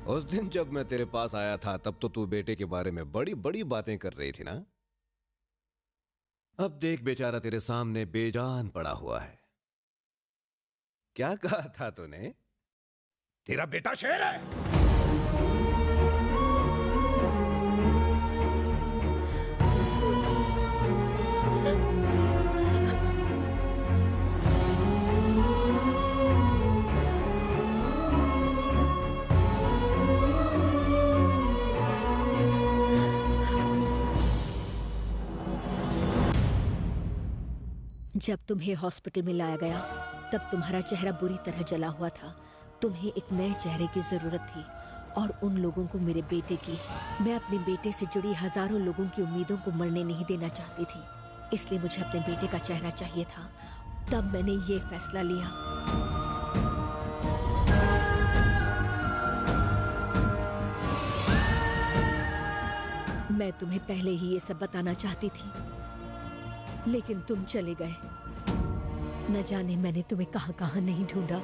उस दिन जब मैं तेरे पास आया था तब तो तू बेटे के बारे में बड़ी बड़ी बातें कर रही थी ना। अब देख बेचारा तेरे सामने बेजान पड़ा हुआ है। क्या कहा था तूने? तेरा बेटा शेर है। जब तुम्हें हॉस्पिटल में लाया गया तब तुम्हारा चेहरा बुरी तरह जला हुआ था। तुम्हें एक नए चेहरे की जरूरत थी और उन लोगों को मेरे बेटे की। मैं अपने बेटे से जुड़ी हजारों लोगों की उम्मीदों को मरने नहीं देना चाहती थी, इसलिए मुझे अपने बेटे का चेहरा चाहिए था। तब मैंने ये फैसला लिया। मैं तुम्हें पहले ही ये सब बताना चाहती थी, लेकिन तुम चले गए। न जाने मैंने तुम्हें कहां कहां नहीं ढूंढा।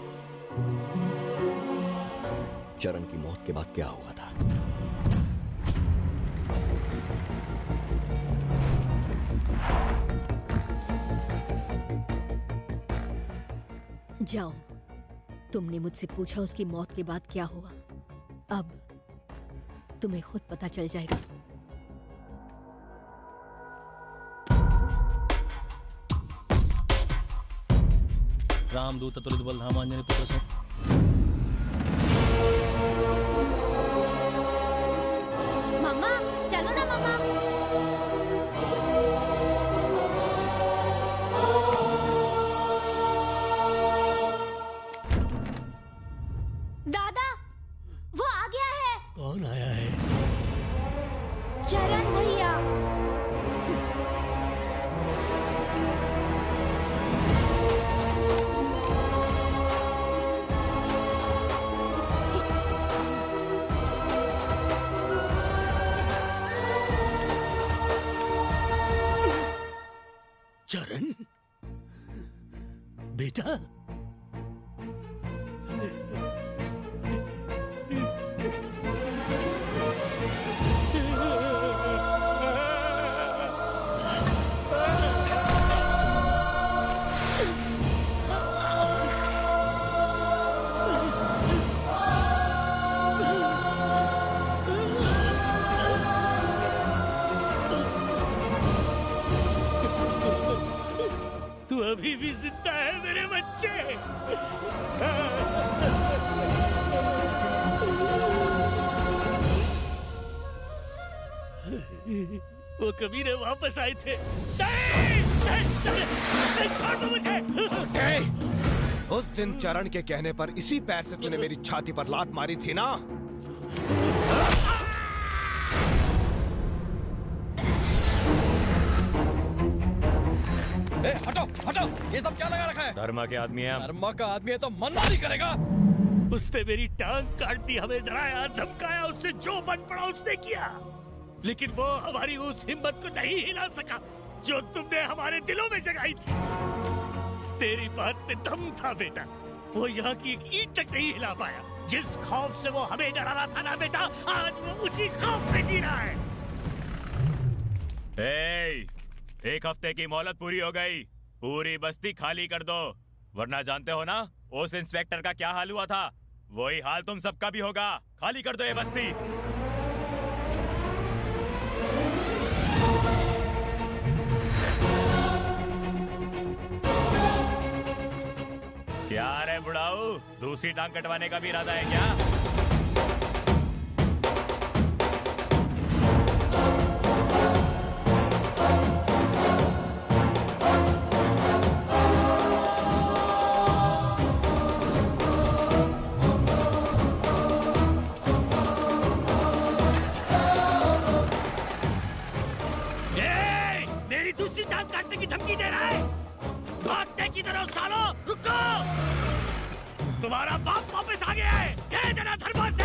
चरण की मौत के बाद क्या हुआ था? जाओ, तुमने मुझसे पूछा उसकी मौत के बाद क्या हुआ। अब तुम्हें खुद पता चल जाएगा। रामदूत तुलित बलधाम आंजनी पुत्र से मम्मा, चलो ना मम्मा। दादा, वो आ गया है। कौन आया है? चरण भैया। चरण बेटा, तू अभी भी जिंदा है मेरे बच्चे। वो कबीरे वापस आए थे। नहीं, छोड़ दो मुझे। उस दिन चरण के कहने पर इसी पैर से तूने मेरी छाती पर लात मारी थी ना। हटो हटो, ये सब क्या लगा रखा है? धर्मा के आदमी है। धर्मा का आदमी है तो मनमानी करेगा। उसने मेरी टांग काट दी, हमें डराया धमकाया, उससे जो बन पड़ा उसने किया, लेकिन वो हमारी उस हिम्मत को नहीं हिला सका जो तुमने हमारे दिलों में जगाई थी। तेरी बात में दम था बेटा, वो यहाँ की एक ईंट तक नहीं हिला पाया। जिस खौफ से वो हमें डरा रहा था ना बेटा, आज वो उसी खौफ में जी रहा है। एक हफ्ते की मोहलत पूरी हो गई, पूरी बस्ती खाली कर दो, वरना जानते हो ना उस इंस्पेक्टर का क्या हाल हुआ था, वही हाल तुम सबका भी होगा। खाली कर दो ये बस्ती। क्या रे बुढ़ाऊ, दूसरी टांग कटवाने का भी इरादा है क्या? दूसरी टांग काटने की धमकी दे रहा है। भागने की तरह सालो, रुको! तुम्हारा बाप वापस आ गया है, कह देना धर्मा से।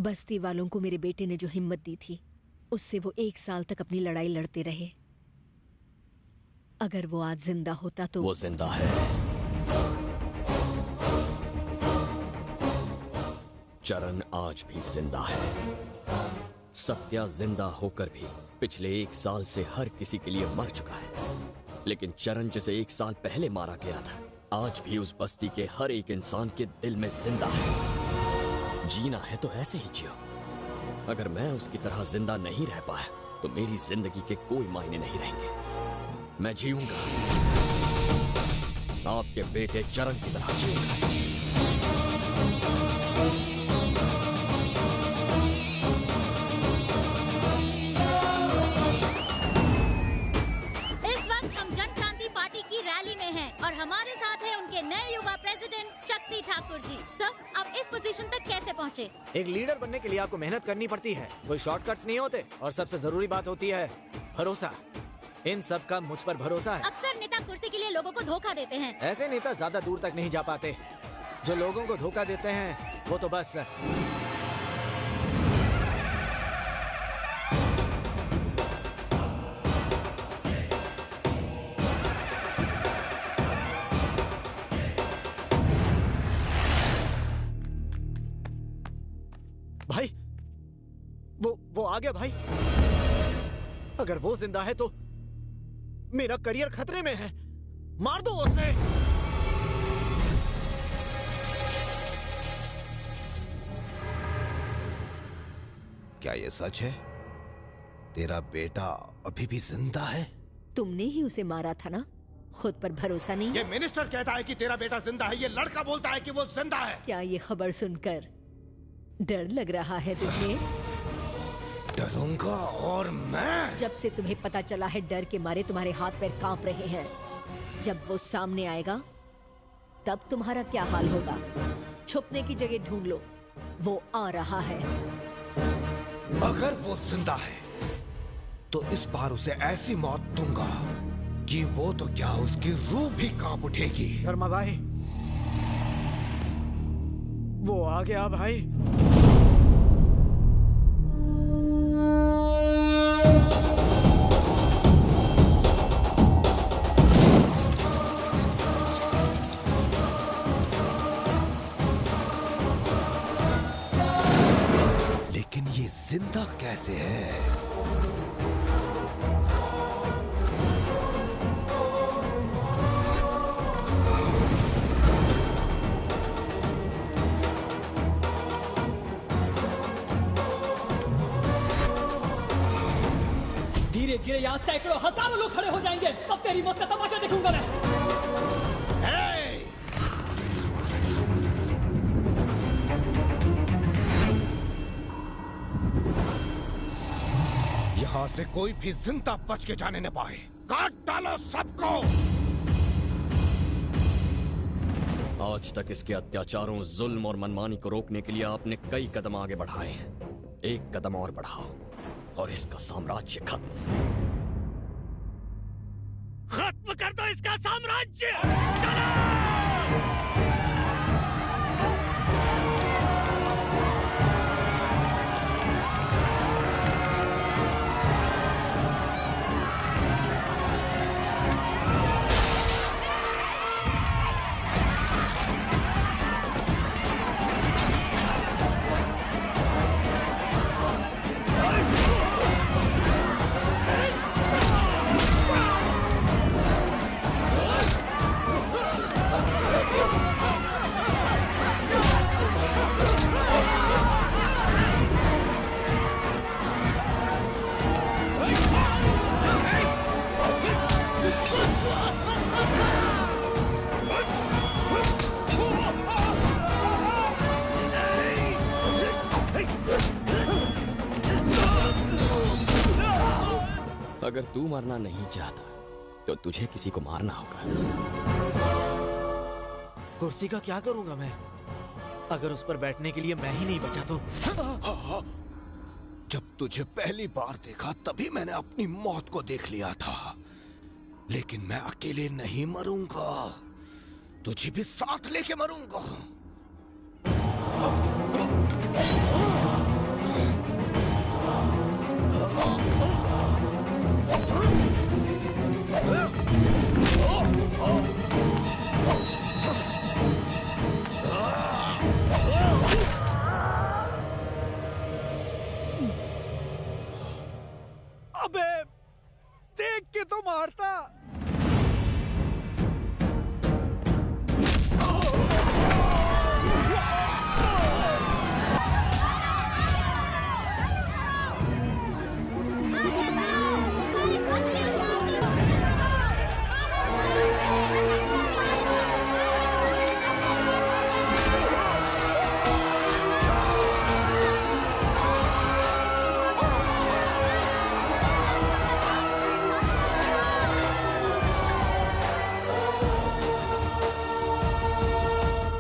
बस्ती वालों को मेरे बेटे ने जो हिम्मत दी थी, उससे वो 1 साल तक अपनी लड़ाई लड़ते रहे। अगर वो आज जिंदा होता तो वो जिंदा है। चरण आज भी जिंदा है। सत्या जिंदा होकर भी पिछले 1 साल से हर किसी के लिए मर चुका है, लेकिन चरण जिसे 1 साल पहले मारा गया था आज भी उस बस्ती के हर एक इंसान के दिल में जिंदा है। जीना है तो ऐसे ही जियो। अगर मैं उसकी तरह जिंदा नहीं रह पाया तो मेरी जिंदगी के कोई मायने नहीं रहेंगे। मैं जीऊंगा, आपके बेटे चरण की तरह जीऊंगा। और हमारे साथ है उनके नए युवा प्रेसिडेंट शक्ति ठाकुर जी। सर, आप इस पोजीशन तक कैसे पहुँचे? एक लीडर बनने के लिए आपको मेहनत करनी पड़ती है, कोई शॉर्टकट्स नहीं होते। और सबसे जरूरी बात होती है भरोसा। इन सब का मुझ पर भरोसा है। अक्सर नेता कुर्सी के लिए लोगों को धोखा देते हैं। ऐसे नेता ज्यादा दूर तक नहीं जा पाते। जो लोगों को धोखा देते हैं वो तो बस भाई वो आ गया भाई। अगर वो जिंदा है तो मेरा करियर खतरे में है। मार दो उसे। क्या ये सच है? तेरा बेटा अभी भी जिंदा है? तुमने ही उसे मारा था ना? खुद पर भरोसा नहीं? ये मिनिस्टर कहता है कि तेरा बेटा जिंदा है, ये लड़का बोलता है कि वो जिंदा है। क्या ये खबर सुनकर डर लग रहा है तुझे? डरूंगा और मैं। जब से तुम्हें पता चला है डर के मारे तुम्हारे हाथ पैर कांप रहे हैं। जब वो सामने आएगा तब तुम्हारा क्या हाल होगा? छुपने की जगह ढूंढ लो, वो आ रहा है। अगर वो जिंदा है तो इस बार उसे ऐसी मौत दूंगा कि वो तो क्या उसकी रूह भी कांप उठेगी। शर्मा भाई, वो आ गया भाई। लेकिन ये जिंदा कैसे है? धीरे धीरे यहाँ सैकड़ों हजारों लोग खड़े हो जाएंगे। अब तेरी मौत का तमाशा देखूंगा मैं। यहाँ से कोई भी जिंदा बच के जाने न पाए। काट डालो सबको। आज तक इसके अत्याचारों, जुल्म और मनमानी को रोकने के लिए आपने कई कदम आगे बढ़ाए हैं। एक कदम और बढ़ाओ और इसका साम्राज्य खत्म कर दो इसका साम्राज्य। चलो! अगर तू मरना नहीं चाहता तो तुझे किसी को मारना होगा। कुर्सी का क्या करूंगा मैं? अगर उस पर बैठने के लिए मैं ही नहीं बचा तो? जब तुझे पहली बार देखा तभी मैंने अपनी मौत को देख लिया था, लेकिन मैं अकेले नहीं मरूंगा, तुझे भी साथ लेके मरूंगा। देख के तो मारता।